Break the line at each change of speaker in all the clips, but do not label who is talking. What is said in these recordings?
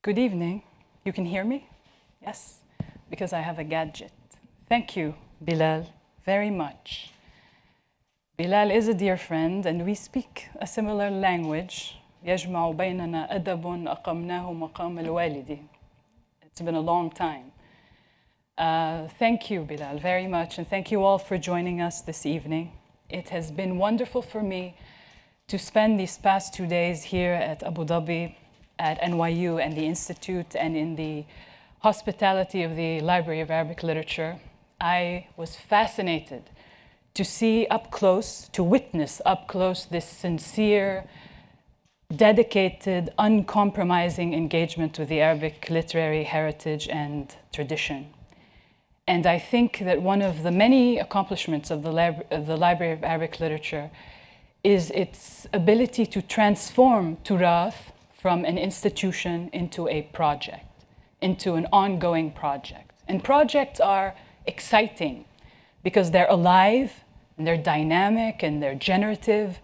Good evening. You can hear me? Yes, because I have a gadget. Thank you, Bilal, very much. Bilal is a dear friend, and we speak a similar language. يجمع بيننا أدب أقمناه مقام الوالد. It's been a long time. Thank you, Bilal, very much, and thank you all for joining us this evening. It has been wonderful for me to spend these past 2 days here at Abu Dhabi, at NYU and the Institute, and in the hospitality of the Library of Arabic Literature. I was fascinated to see up close, to witness up close this sincere, dedicated, uncompromising engagement with the Arabic literary heritage and tradition. And I think that one of the many accomplishments of the Library of Arabic Literature is its ability to transform Turath from an institution into a project, into an ongoing project. And projects are exciting because they're alive, and they're dynamic, and they're generative,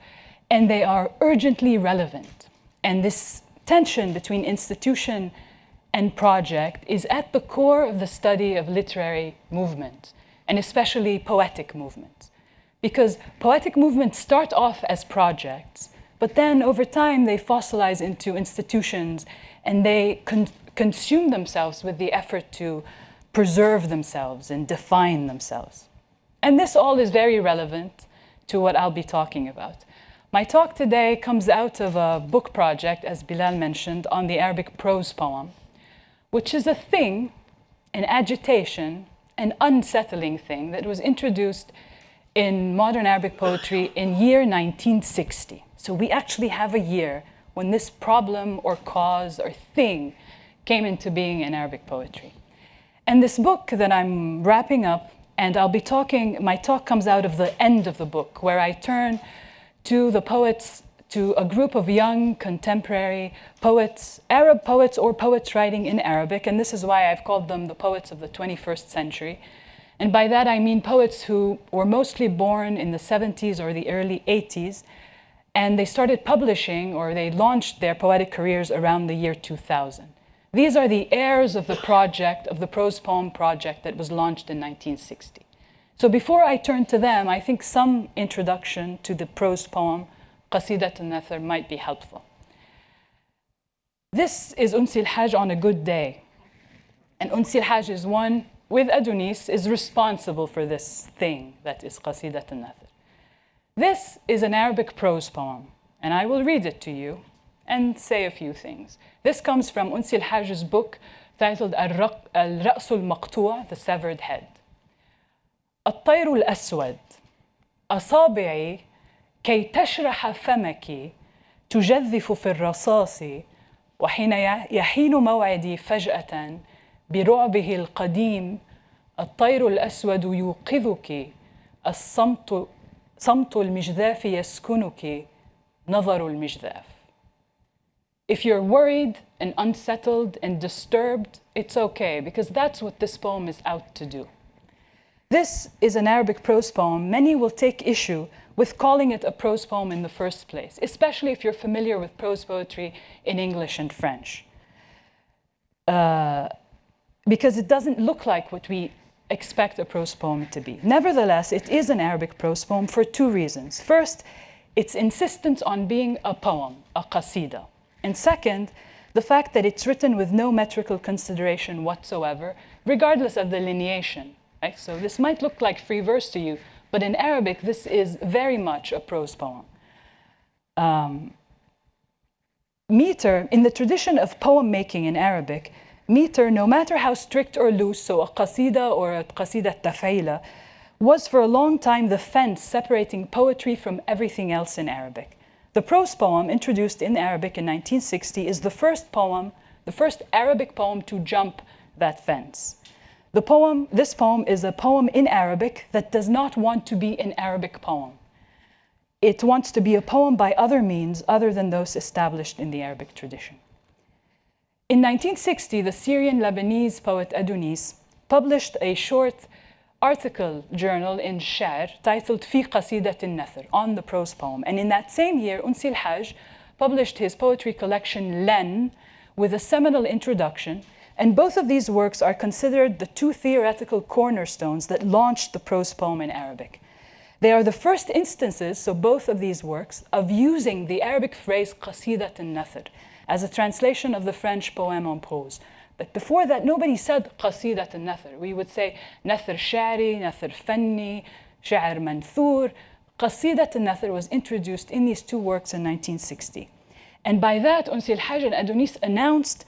and they are urgently relevant. And this tension between institution and project is at the core of the study of literary movement, and especially poetic movements. Because poetic movements start off as projects, but then over time they fossilize into institutions, and they consume themselves with the effort to preserve themselves and define themselves. And this all is very relevant to what I'll be talking about. My talk today comes out of a book project, as Bilal mentioned, on the Arabic prose poem, which is a thing, an agitation, an unsettling thing that was introduced in modern Arabic poetry in year 1960. So we actually have a year when this problem or cause or thing came into being in Arabic poetry. And this book that I'm wrapping up, and I'll be talking, my talk comes out of the end of the book, where I turn to the poets, to a group of young contemporary poets, Arab poets or poets writing in Arabic, and this is why I've called them the poets of the 21st century. And by that I mean poets who were mostly born in the 70s or the early 80s, and they started publishing, or they launched their poetic careers around the year 2000. These are the heirs of the project, of the prose poem project that was launched in 1960. So before I turn to them, I think some introduction to the prose poem Qasidat al-Nathar might be helpful. This is Unsi al-Hajj on a good day. And Unsi al-Hajj is one, with Adonis, is responsible for this thing that is Qasidat al-Nathar. This is an Arabic prose poem, and I will read it to you and say a few things. This comes from Unsi al-Hajj's book titled Al-Ra's al-Maqtu', The Severed Head. الطير الأسود أصابعي كي تشرح فمك تجذف في الرصاص وحين يحين موعدي فجأة برعبه القديم الطير الأسود يوقظك صمت المجذاف يسكنك نظر المجذاف. If you're worried and unsettled and disturbed, it's okay, because that's what this poem is out to do. This is an Arabic prose poem. Many will take issue with calling it a prose poem in the first place, especially if you're familiar with prose poetry in English and French. Because it doesn't look like what we expect a prose poem to be. Nevertheless, it is an Arabic prose poem for two reasons. First, its insistence on being a poem, a qasida. And second, the fact that it's written with no metrical consideration whatsoever, regardless of the lineation. Right? So this might look like free verse to you, but in Arabic, this is very much a prose poem. Meter, in the tradition of poem making in Arabic, meter, no matter how strict or loose, so a qasida or a qasida tafayla, was for a long time the fence separating poetry from everything else in Arabic. The prose poem, introduced in Arabic in 1960, is the first poem, the first Arabic poem to jump that fence. This poem is a poem in Arabic that does not want to be an Arabic poem. It wants to be a poem by other means other than those established in the Arabic tradition. In 1960, the Syrian-Lebanese poet Adonis published a short article journal in Sha'ar titled Fi Qasidat al-Nathar, on the prose poem. And in that same year, Unsi al-Hajj published his poetry collection Len, with a seminal introduction, and both of these works are considered the two theoretical cornerstones that launched the prose poem in Arabic. They are the first instances, so both of these works, of using the Arabic phrase قصيدة النثر as a translation of the French poem en prose. But before that, nobody said قصيدة النثر. We would say نثر شعري, نثر فني, شعر منثور. قصيدة النثر was introduced in these two works in 1960. And by that, Unsi al-Hajj and Adonis announced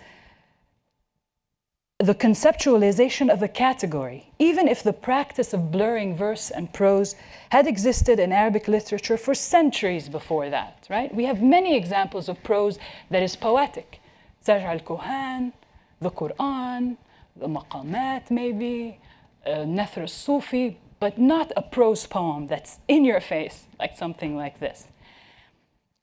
the conceptualization of a category, even if the practice of blurring verse and prose had existed in Arabic literature for centuries before that, right? We have many examples of prose that is poetic. Zaj al-Kuhan, the Quran, the Maqamat maybe, Nathr al-Sufi, but not a prose poem that's in your face, like something like this.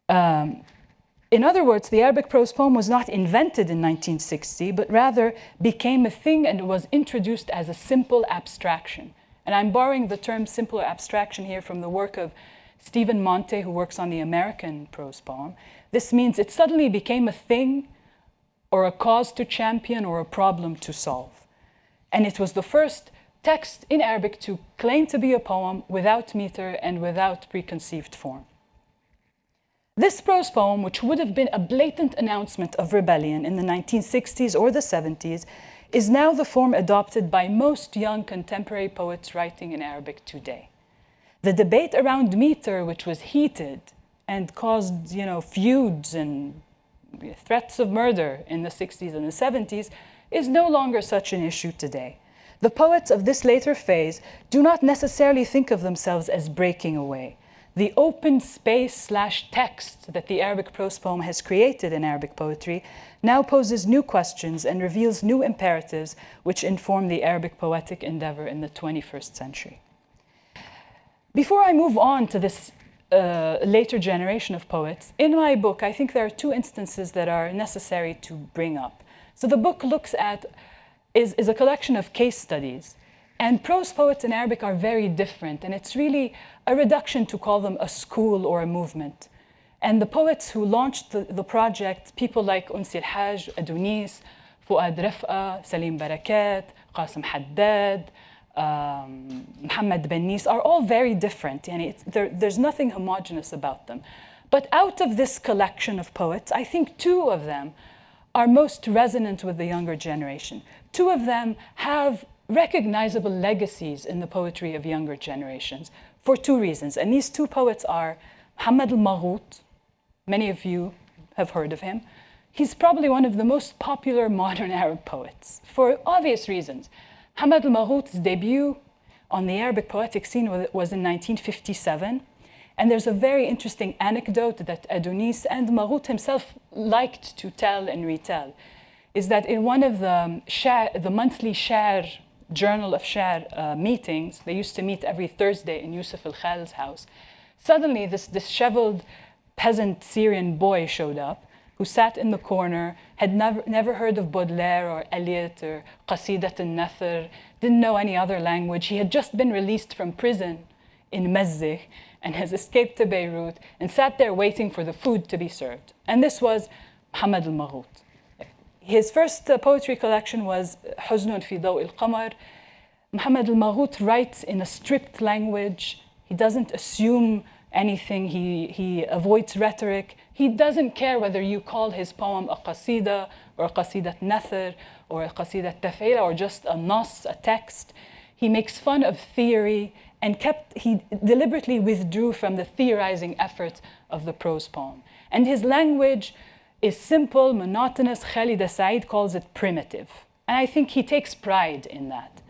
In other words, the Arabic prose poem was not invented in 1960, but rather became a thing and was introduced as a simple abstraction. And I'm borrowing the term simple abstraction here from the work of Stephen Monte, who works on the American prose poem. This means it suddenly became a thing or a cause to champion or a problem to solve. And it was the first text in Arabic to claim to be a poem without meter and without preconceived form. This prose poem, which would have been a blatant announcement of rebellion in the 1960s or the 70s, is now the form adopted by most young contemporary poets writing in Arabic today. The debate around meter, which was heated and caused, feuds and threats of murder in the 60s and the 70s, is no longer such an issue today. The poets of this later phase do not necessarily think of themselves as breaking away. The open space/text that the Arabic prose poem has created in Arabic poetry now poses new questions and reveals new imperatives which inform the Arabic poetic endeavor in the 21st century. Before I move on to this later generation of poets, in my book, I think there are two instances that are necessary to bring up. So the book looks at, is a collection of case studies. And prose poets in Arabic are very different, and it's really a reduction to call them a school or a movement. And the poets who launched the project, people like Unsi al-Hajj, Adonis, Fuad Raf'a, Salim Barakat, Qasim Haddad, Muhammad Bennis, are all very different. And there's nothing homogeneous about them. But out of this collection of poets, I think two of them are most resonant with the younger generation. Two of them have recognizable legacies in the poetry of younger generations for two reasons. And these two poets are Muhammad al-Maghut. Many of you have heard of him. He's probably one of the most popular modern Arab poets for obvious reasans. Muhammad al-Maghut's debut on the Arabic poetic scene was in 1957. And there's a very interesting anecdote that Adonis and Maghut himself liked to tell and retell, is that in one of the monthly Sha'ar, Journal of Sha'ar meetings, they used to meet every Thursday in Yusuf al-Khal's house. Suddenly, this disheveled peasant Syrian boy showed up who sat in the corner, had never heard of Baudelaire or Eliot or Qasidat al-Nathr, didn't know any other language. He had just been released from prison in Mazzeh and has escaped to Beirut and sat there waiting for the food to be served. And this was Muhammad al-Maghut. His first poetry collection was Huznun fi Daw al-Qamar. Muhammad al-Maghut writes in a strict language. He doesn't assume anything. He avoids rhetoric. He doesn't care whether you call his poem a qasida or a qasidat nathr or a qasidat taf'ila or just a nas, a text. He makes fun of theory and he deliberately withdrew from the theorizing effort of the prose poem. And his language is simple, monotonous. Khalida Said calls it primitive. And I think he takes pride in that.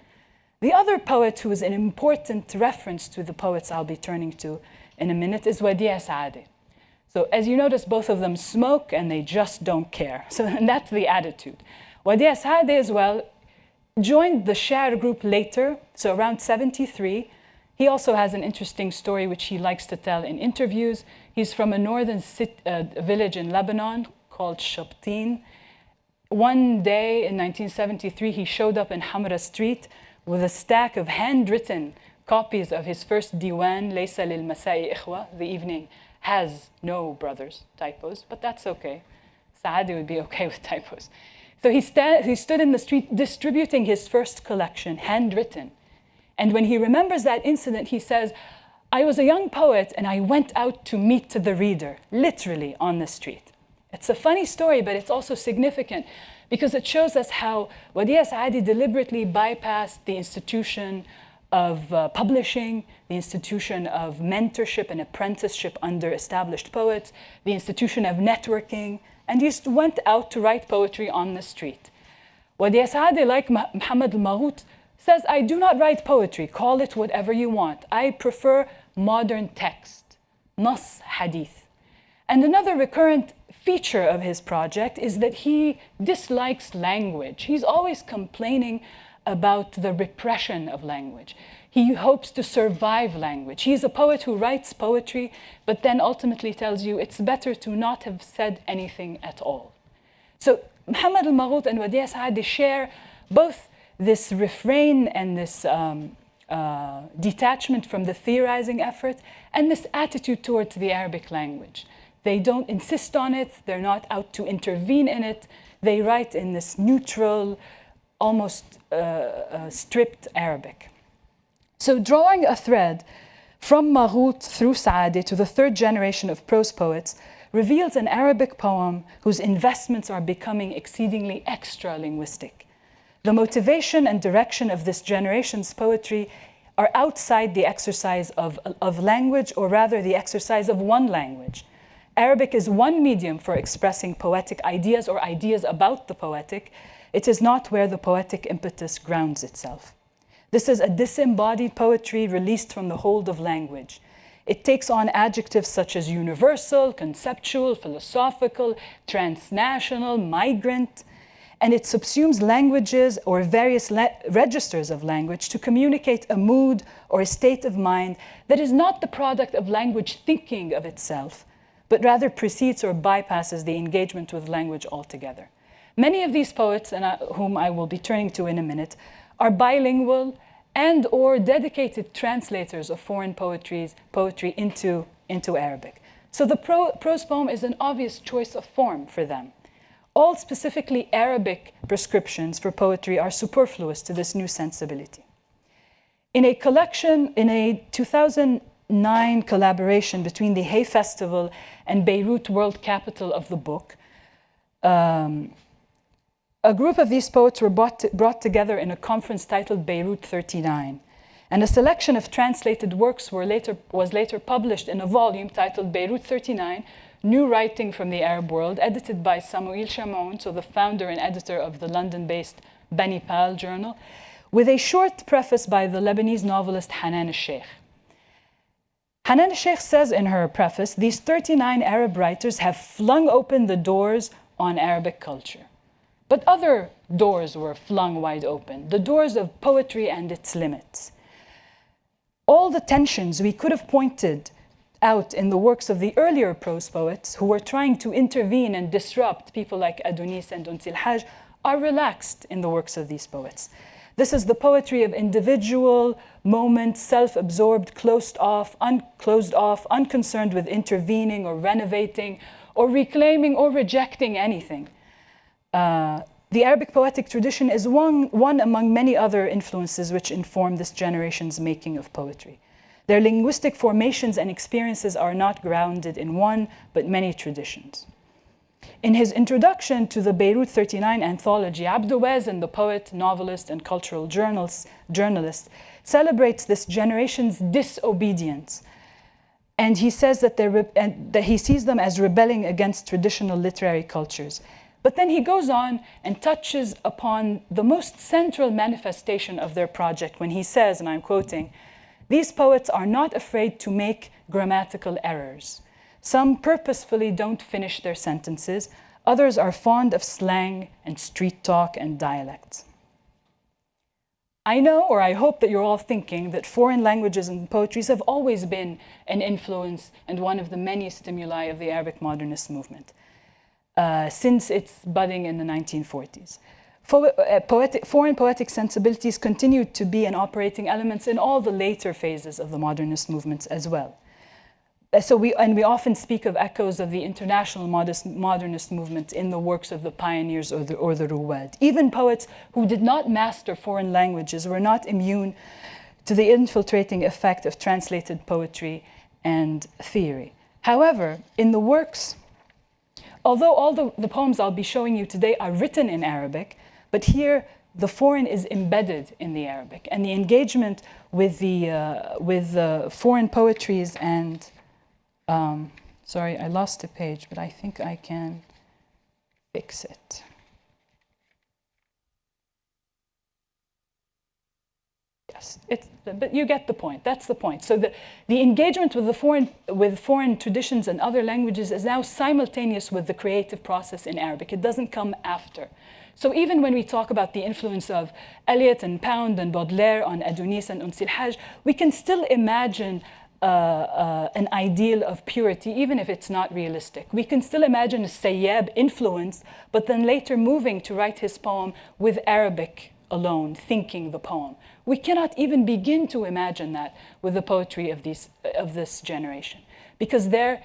The other poet who is an important reference to the poets I'll be turning to in a minute is Wadia Saadeh. So as you notice, both of them smoke and they just don't care. So that's the attitude. Wadia Saadeh as well joined the Sha'ar group later, so around 73. He also has an interesting story which he likes to tell in interviews. He's from a northern village in Lebanon called Shabtin. One day in 1973, he showed up in Hamra Street with a stack of handwritten copies of his first diwan, Laysa lil Masai Ikhwa, the evening has no brothers, typos, but that's okay. Saadi would be okay with typos. So he stood in the street distributing his first collection, handwritten. And when he remembers that incident, he says, I was a young poet and I went out to meet the reader, literally on the street. It's a funny story, but it's also significant because it shows us how Wadia Saadi deliberately bypassed the institution of publishing, the institution of mentorship and apprenticeship under established poets, the institution of networking, and he just went out to write poetry on the street. Wadia Saadi, like Muhammad al-Maghut, says, I do not write poetry, call it whatever you want. I prefer modern text, nas hadith. And another recurrent feature of his project is that he dislikes language. He's always complaining about the repression of language. He hopes to survive language. He's a poet who writes poetry, but then ultimately tells you it's better to not have said anything at all. So Muhammad al-Maghut and Wadia Saadi share both this refrain and this detachment from the theorizing effort and this attitude towards the Arabic language. They don't insist on it. They're not out to intervene in it. They write in this neutral, almost stripped Arabic. So drawing a thread from Maghut through Saadi to the third generation of prose poets reveals an Arabic poem whose investments are becoming exceedingly extra-linguistic. The motivation and direction of this generation's poetry are outside the exercise of language, or rather the exercise of one language. Arabic is one medium for expressing poetic ideas or ideas about the poetic. It is not where the poetic impetus grounds itself. This is a disembodied poetry released from the hold of language. It takes on adjectives such as universal, conceptual, philosophical, transnational, migrant, and it subsumes languages or various registers of language to communicate a mood or a state of mind that is not the product of language thinking of itself, but rather precedes or bypasses the engagement with language altogether. Many of these poets, and whom I will be turning to in a minute, are bilingual and or dedicated translators of foreign poetry into Arabic. So the prose poem is an obvious choice of form for them. All specifically Arabic prescriptions for poetry are superfluous to this new sensibility. In a collection, in a 2009 collaboration between the Hay Festival and Beirut World Capital of the Book, a group of these poets were brought together in a conference titled Beirut 39, and a selection of translated works was later published in a volume titled Beirut 39, New Writing from the Arab World, edited by Samuel Chamoun, so the founder and editor of the London-based Bani Pal journal, with a short preface by the Lebanese novelist Hanan al-Sheikh. Hanan al-Sheikh says in her preface, these 39 Arab writers have flung open the doors on Arabic culture. But other doors were flung wide open, the doors of poetry and its limits. All the tensions we could have pointed out in the works of the earlier prose poets who were trying to intervene and disrupt people like Adonis and Unsil Hajj are relaxed in the works of these poets. This is the poetry of individual, moment, self-absorbed, closed off, unconcerned with intervening or renovating or reclaiming or rejecting anything. The Arabic poetic tradition is one among many other influences which inform this generation's making of poetry. Their linguistic formations and experiences are not grounded in one, but many traditions. In his introduction to the Beirut 39 anthology, Abdou Wazen, the poet, novelist, and cultural journalist, celebrates this generation's disobedience. And he says that he sees them as rebelling against traditional literary cultures. But then he goes on and touches upon the most central manifestation of their project when he says, and I'm quoting, "These poets are not afraid to make grammatical errors. Some purposefully don't finish their sentences. Others are fond of slang and street talk and dialects." I know, or I hope that you're all thinking that foreign languages and poetries have always been an influence and one of the many stimuli of the Arabic modernist movement. Since its budding in the 1940s. Foreign poetic sensibilities continued to be an operating elements in all the later phases of the modernist movements as well. we often speak of echoes of the international modernist movement in the works of the pioneers or the NYUAD. Even poets who did not master foreign languages were not immune to the infiltrating effect of translated poetry and theory. However, in the works, although all the poems I'll be showing you today are written in Arabic, but here the foreign is embedded in the Arabic, and the engagement with the foreign poetries and sorry, I lost a page, but I think I can fix it. Yes, but you get the point. That's the point. So the engagement with foreign traditions and other languages is now simultaneous with the creative process in Arabic. It doesn't come after. So even when we talk about the influence of Eliot and Pound and Baudelaire on Adonis and Uns el-Hajj, we can still imagine an ideal of purity, even if it's not realistic. We can still imagine a Sayyab influence, but then later moving to write his poem with Arabic alone, thinking the poem. We cannot even begin to imagine that with the poetry of this generation, because their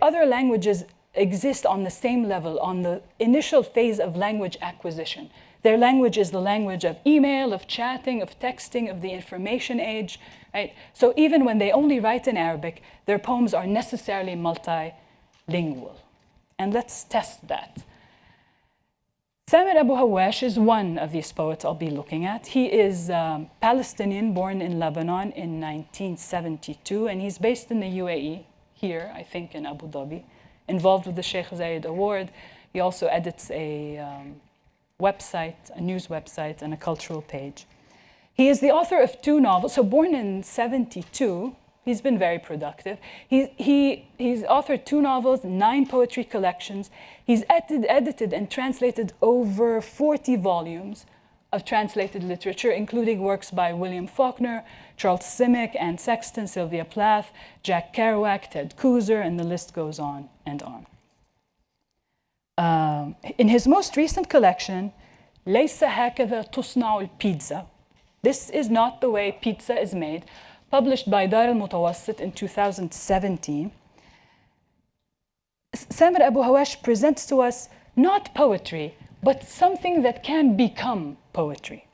other languages exist on the same level, on the initial phase of language acquisition. Their language is the language of email, of chatting, of texting, of the information age, right? So even when they only write in Arabic, their poems are necessarily multilingual. And let's test that. Samir Abu Hawash is one of these poets I'll be looking at. He is Palestinian, born in Lebanon in 1972, and he's based in the UAE, here, I think in Abu Dhabi, involved with the Sheikh Zayed Award. He also edits a website, a news website, and a cultural page. He is the author of 2 novels. So born in 72, he's been very productive. He's authored 2 novels, 9 poetry collections. He's edited and translated over 40 volumes of translated literature, including works by William Faulkner, Charles Simic, Anne Sexton, Sylvia Plath, Jack Kerouac, Ted Kooser, and the list goes on and on. In his most recent collection, ليس هكذا تصنع البيتزا. This is not the way pizza is made, published by Dar al-Mutawassit in 2017. Samir Abu Hawash presents to us not poetry, but something that can become poetry.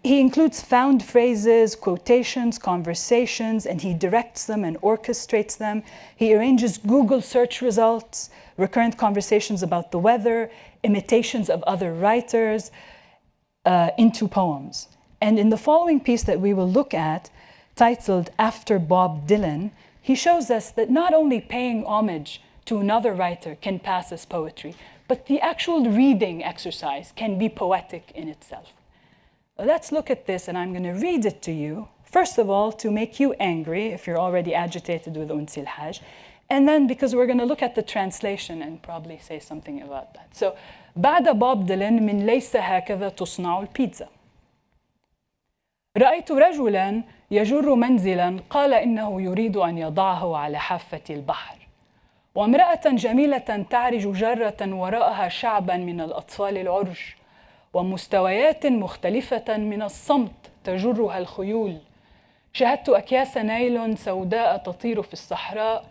He includes found phrases, quotations, conversations, and he directs them and orchestrates them. He arranges Google search results, recurrent conversations about the weather, imitations of other writers into poems. And in the following piece that we will look at, titled After Bob Dylan, he shows us that not only paying homage to another writer can pass as poetry, but the actual reading exercise can be poetic in itself. Let's look at this, and I'm going to read it to you. First of all, to make you angry if you're already agitated with Uns el-Hajj, and then because we're going to look at the translation and probably say something about that. So, بعد بوب ديلان من ليس هكذا تصنع البيتزا. رأيت رجلاً يجر منزلاً قال إنه يريد أن يضعه على حافة البحر، وامرأة جميلة تعرج جرة وراءها شعباً من الأطفال العرج، ومستويات مختلفة من الصمت تجرها الخيول. شاهدت أكياس نايلون سوداء تطير في الصحراء،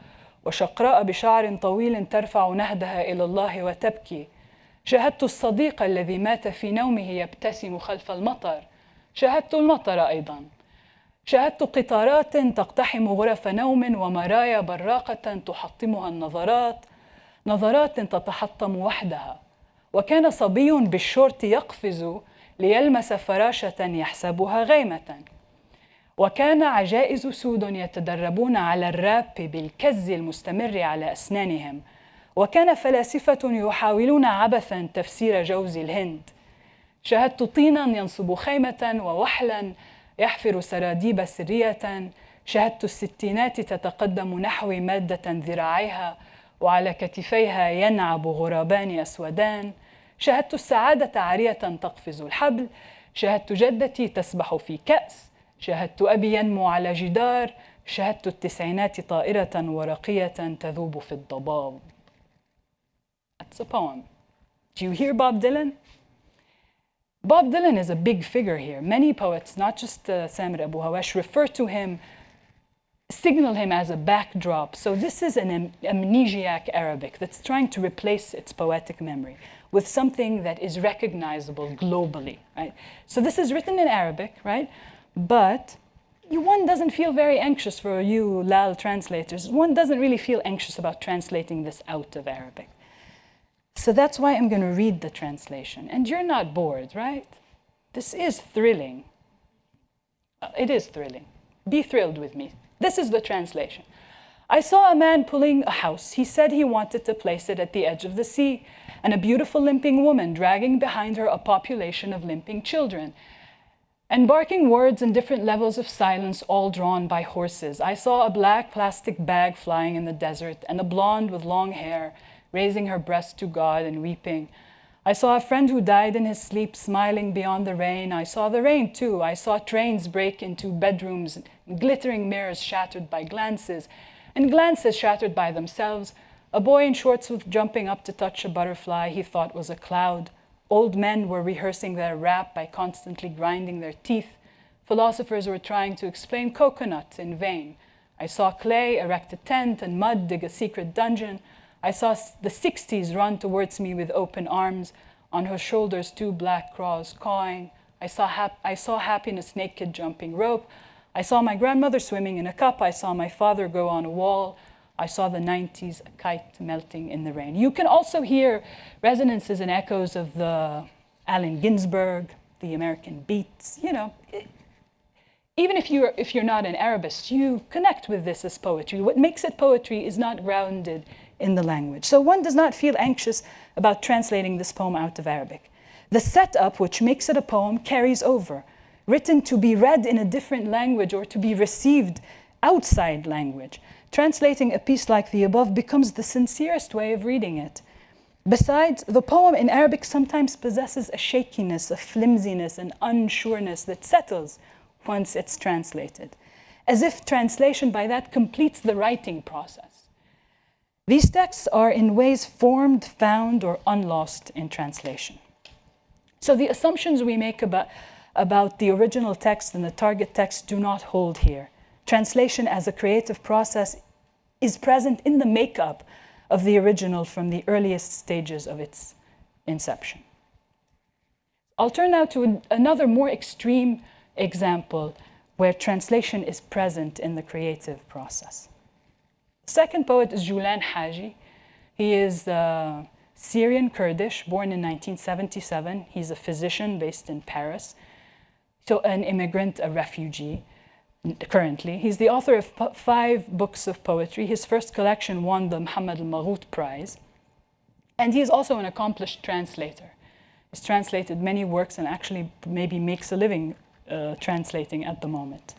وشقراء بشعر طويل ترفع نهدها إلى الله وتبكي. شاهدت الصديق الذي مات في نومه يبتسم خلف المطر. شاهدت المطر أيضاً. شاهدت قطارات تقتحم غرف نوم ومرايا براقة تحطمها النظرات، نظرات تتحطم وحدها. وكان صبي بالشورت يقفز ليلمس فراشة يحسبها غيمة. وكان عجائز سود يتدربون على الراب بالكز المستمر على أسنانهم. وكان فلاسفة يحاولون عبثاً تفسير جوز الهند. شاهدت طيناً ينصب خيمة ووحلاً يحفر سراديب سرية. شاهدت الستينات تتقدم نحو مادة ذراعيها وعلى كتفيها ينعب غرابان أسودان. شاهدت السعادة عارية تقفز الحبل. شاهدت جدتي تسبح في كأس. شاهدت أبي ينمو على جدار. شاهدت التسعينات طائرة ورقية تذوب في الضباب. That's a poem. Do you hear Bob Dylan? Bob Dylan is a big figure here. Many poets, not just Samir Abu Hawash, refer to him signal him as a backdrop. So this is an amnesiac Arabic that's trying to replace its poetic memory with something that is recognizable globally, right? So this is written in Arabic, right? But one doesn't feel very anxious, for you LAL translators. One doesn't really feel anxious about translating this out of Arabic. So that's why I'm going to read the translation. And you're not bored, right? This is thrilling. It is thrilling. Be thrilled with me. This is the translation. I saw a man pulling a house. He said he wanted to place it at the edge of the sea, and a beautiful limping woman dragging behind her a population of limping children, and barking words in different levels of silence, all drawn by horses. I saw a black plastic bag flying in the desert, and a blonde with long hair raising her breast to God and weeping. I saw a friend who died in his sleep, smiling beyond the rain. I saw the rain too. I saw trains break into bedrooms, glittering mirrors shattered by glances, and glances shattered by themselves. A boy in shorts was jumping up to touch a butterfly he thought was a cloud. Old men were rehearsing their rap by constantly grinding their teeth. Philosophers were trying to explain coconuts in vain. I saw clay erect a tent and mud dig a secret dungeon. I saw the 60s run towards me with open arms. On her shoulders, 2 black crows cawing. I saw happiness naked jumping rope. I saw my grandmother swimming in a cup. I saw my father go on a wall. I saw the 90s, a kite melting in the rain. You can also hear resonances and echoes of the Allen Ginsberg, the American Beats. You know, even if you're not an Arabist, you connect with this as poetry. What makes it poetry is not grounded in the language. So one does not feel anxious about translating this poem out of Arabic. The setup, which makes it a poem, carries over, written to be read in a different language or to be received outside language. Translating a piece like the above becomes the sincerest way of reading it. Besides, the poem in Arabic sometimes possesses a shakiness, a flimsiness, an unsureness that settles once it's translated, as if translation by that completes the writing process. These texts are in ways formed, found, or unlost in translation. So the assumptions we make about the original text and the target text do not hold here. Translation as a creative process is present in the makeup of the original from the earliest stages of its inception. I'll turn now to another more extreme example where translation is present in the creative process. The second poet is Julan Haji. He is Syrian Kurdish, born in 1977. He's a physician based in Paris, so an immigrant, a refugee. Currently, he's the author of 5 books of poetry. His first collection won the Mohammed al-Maghut Prize. And he is also an accomplished translator. He's translated many works and actually maybe makes a living translating at the moment.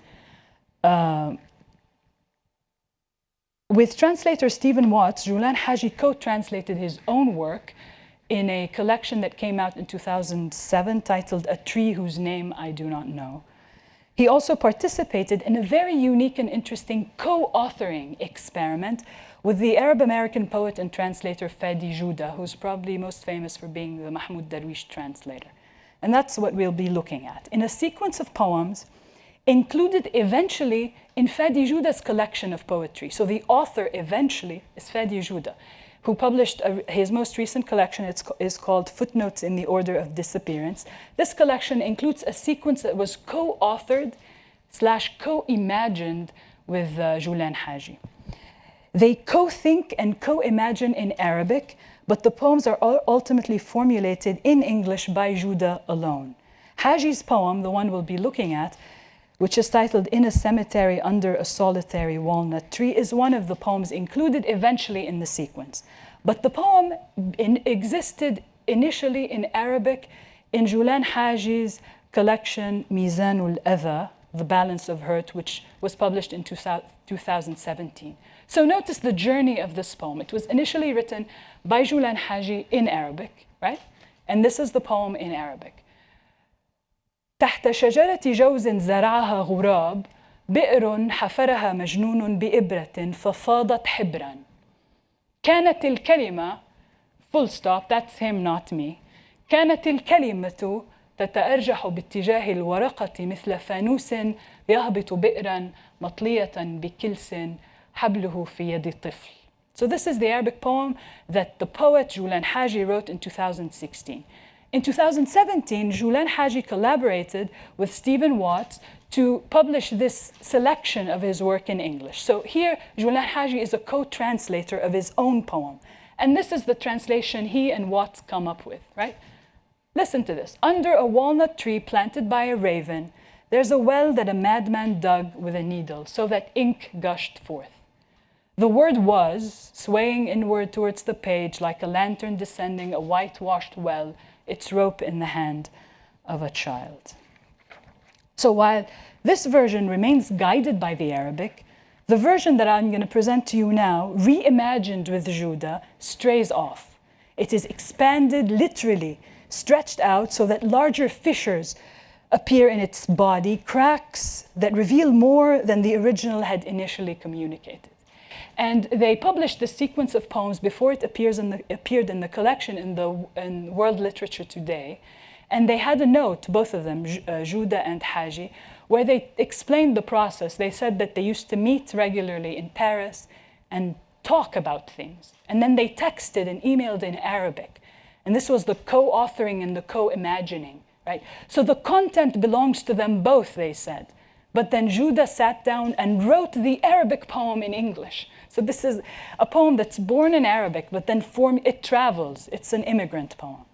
With translator Stephen Watts, Julan Haji co-translated his own work in a collection that came out in 2007 titled A Tree Whose Name I Do Not Know. He also participated in a very unique and interesting co-authoring experiment with the Arab-American poet and translator Fadi Huda, who's probably most famous for being the Mahmoud Darwish translator. And that's what we'll be looking at. In a sequence of poems included eventually in Fadi Huda's collection of poetry. So the author eventually is Fadi Huda, who published his most recent collection. It's called Footnotes in the Order of Disappearance. This collection includes a sequence that was co-authored / co-imagined with Julan Haji. They co-think and co-imagine in Arabic, but the poems are ultimately formulated in English by Huda alone. Haji's poem, the one we'll be looking at, which is titled In a Cemetery Under a Solitary Walnut Tree, is one of the poems included eventually in the sequence. But the poem existed initially in Arabic in Julan Haji's collection Mizanul Adha, The Balance of Hurt, which was published in 2017. So notice the journey of this poem. It was initially written by Julan Haji in Arabic, right? And this is the poem in Arabic. تحت شجرة جوز زرعها غراب بئر حفرها مجنون بإبرة ففاضت حبرا كانت الكلمة full stop, that's him not me كانت الكلمة تتأرجح باتجاه الورقة مثل فانوس يهبط بئرا مطلية بكلس حبله في يد طفل. So this is the Arabic poem that the poet Julan Haji wrote in 2016. In 2017, Julan Haji collaborated with Stephen Watts to publish this selection of his work in English. So here, Julan Haji is a co-translator of his own poem. And this is the translation he and Watts come up with, right? Listen to this. Under a walnut tree planted by a raven, there's a well that a madman dug with a needle so that ink gushed forth. The word was, swaying inward towards the page like a lantern descending a whitewashed well, its rope in the hand of a child. So while this version remains guided by the Arabic, the version that I'm going to present to you now, reimagined with Huda, strays off. It is expanded literally, stretched out so that larger fissures appear in its body, cracks that reveal more than the original had initially communicated. And they published the sequence of poems before it appeared in the collection in World Literature Today. And they had a note, both of them, Huda and Haji, where they explained the process. They said that they used to meet regularly in Paris and talk about things. And then they texted and emailed in Arabic. And this was the co-authoring and the co-imagining, right? So the content belongs to them both, they said. But then Huda sat down and wrote the Arabic poem in English. So this is a poem that's born in Arabic, but then it travels. It's an immigrant poem.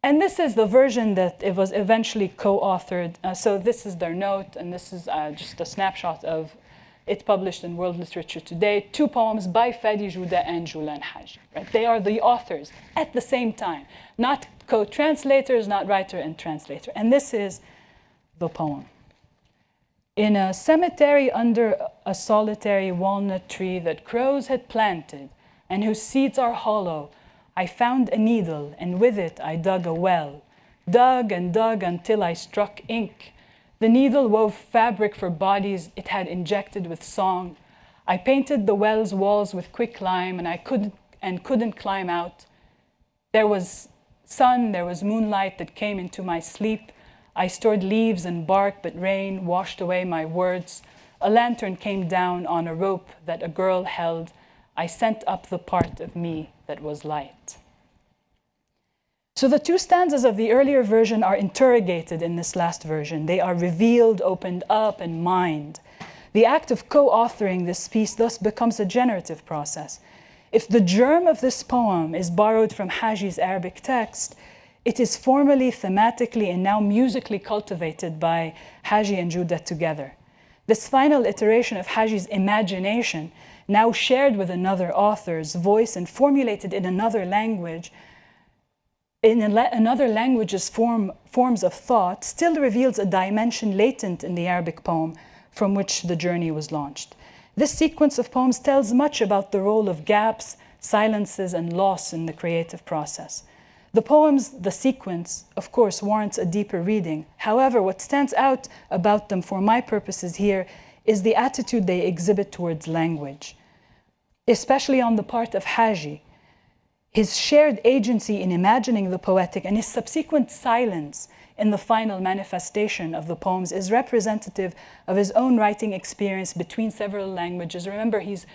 And this is the version that it was eventually co-authored. So this is their note, and this is just a snapshot of it published in World Literature Today. 2 poems by Fadi Huda and Julan Haji. Right? They are the authors at the same time, not co-translators, not writer and translator. And this is the poem. In a cemetery under a solitary walnut tree that crows had planted and whose seeds are hollow, I found a needle, and with it I dug a well. Dug and dug until I struck ink. The needle wove fabric for bodies it had injected with song. I painted the well's walls with quicklime, and I couldn't climb out. There was sun, there was moonlight that came into my sleep. I stored leaves and bark, but rain washed away my words. A lantern came down on a rope that a girl held. I sent up the part of me that was light. So the 2 stanzas of the earlier version are interrogated in this last version. They are revealed, opened up, and mined. The act of co-authoring this piece thus becomes a generative process. If the germ of this poem is borrowed from Haji's Arabic text, it is formally, thematically, and now musically cultivated by Haji and Huda together. This final iteration of Haji's imagination, now shared with another author's voice and formulated in another language, another language's forms of thought, still reveals a dimension latent in the Arabic poem from which the journey was launched. This sequence of poems tells much about the role of gaps, silences, and loss in the creative process. The poems, the sequence, of course, warrants a deeper reading. However, what stands out about them for my purposes here is the attitude they exhibit towards language, especially on the part of Haji. His shared agency in imagining the poetic and his subsequent silence in the final manifestation of the poems is representative of his own writing experience between several languages. Remember, he's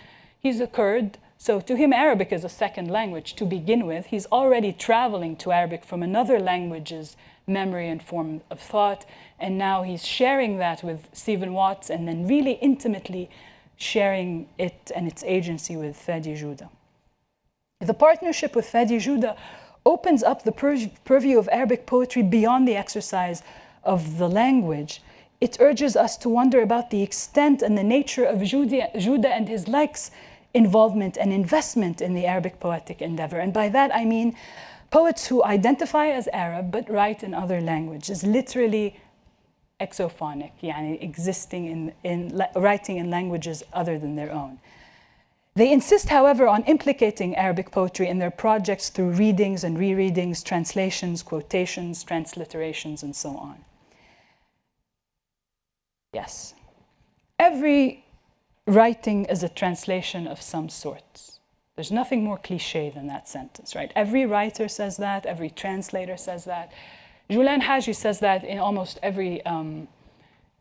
a Kurd, so to him Arabic is a second language to begin with. He's already traveling to Arabic from another language's memory and form of thought, and now he's sharing that with Stephen Watts and then really intimately sharing it and its agency with Fadi Huda. The partnership with Fadi Huda opens up the purview of Arabic poetry beyond the exercise of the language. It urges us to wonder about the extent and the nature of Huda and his likes' involvement and investment in the Arabic poetic endeavor. And by that I mean poets who identify as Arab but write in other languages, literally exophonic, yani existing writing in languages other than their own. They insist, however, on implicating Arabic poetry in their projects through readings and rereadings, translations, quotations, transliterations, and so on. Yes. Every writing is a translation of some sort. There's nothing more cliche than that sentence, right? Every writer says that, every translator says that. Julian Haji says that in almost every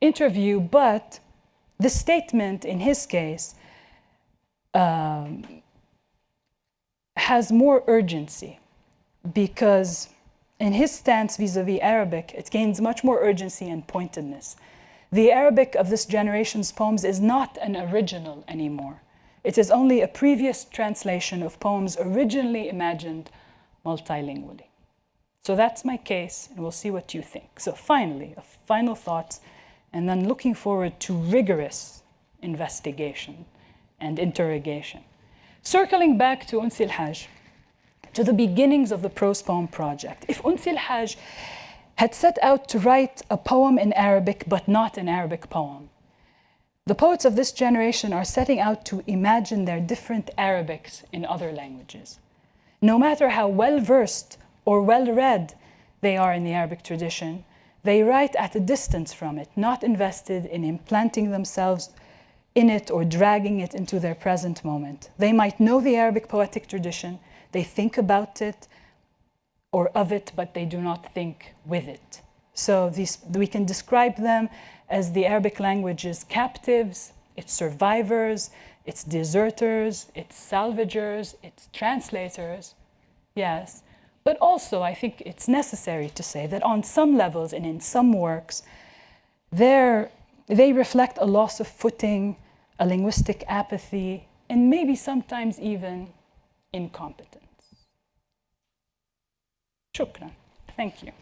interview, but the statement in his case has more urgency, because in his stance vis-a-vis Arabic, it gains much more urgency and pointedness. The Arabic of this generation's poems is not an original anymore. It is only a previous translation of poems originally imagined multilingually. So that's my case, and we'll see what you think. So finally, final thoughts, and then looking forward to rigorous investigation and interrogation. Circling back to Unsi al-Hajj, to the beginnings of the prose poem project. If Unsi al-Hajj had set out to write a poem in Arabic, but not an Arabic poem, the poets of this generation are setting out to imagine their different Arabics in other languages. No matter how well-versed or well-read they are in the Arabic tradition, they write at a distance from it, not invested in implanting themselves in it or dragging it into their present moment. They might know the Arabic poetic tradition, they think about it or of it, but they do not think with it. So we can describe them as the Arabic language's captives, its survivors, its deserters, its salvagers, its translators, yes. But also, I think it's necessary to say that on some levels and in some works, they reflect a loss of footing, a linguistic apathy, and maybe sometimes even incompetence. Shukran. Thank you.